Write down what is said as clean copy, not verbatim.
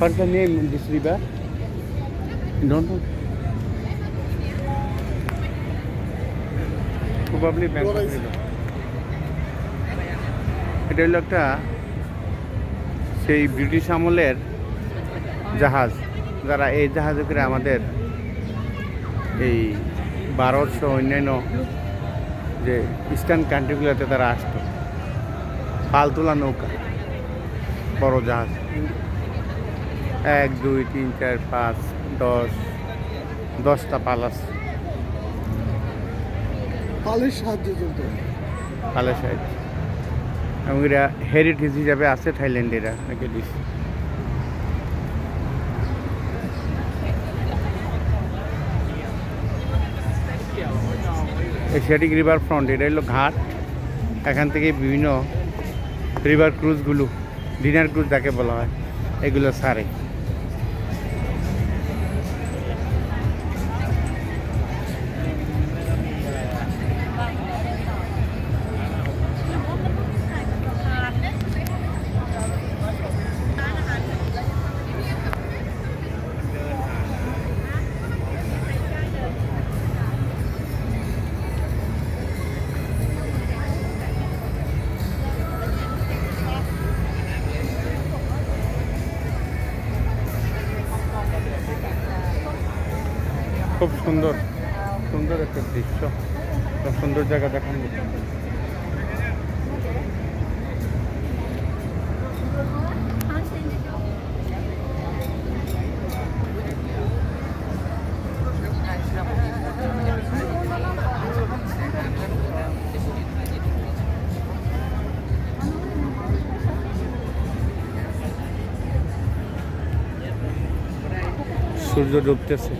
What's the name of this river? No, no. Probably Bangkok river. এটা হলো একটা সেই ব্রিটিশ আমলের জাহাজ, যারা এই জাহাজে করে আমাদের এই ভারত সহ অন্যান্য যে ইস্টার্ন কান্ট্রিগুলোতে তারা আসতো। পাল তোলা নৌকা, বড় জাহাজ 1 2 3 4 5 10টা পাল আছে। পালের সাহায্যে চলতো। পালের সাহায্যে, এবং এরা হেরিটেজ হিসাবে আছে থাইল্যান্ডেরা নাকি দিস। এশিয়াটিক রিভার ফ্রন্ট, এটা হলো ঘাট। এখান থেকে বিভিন্ন রিভার ক্রুজগুলো, ডিনার ক্রুজ যাকে বলা হয়, এগুলো সারে। খুব সুন্দর সুন্দর একটা দৃশ্য, খুব সুন্দর জায়গা দেখান। সূর্য ডুবতেছে।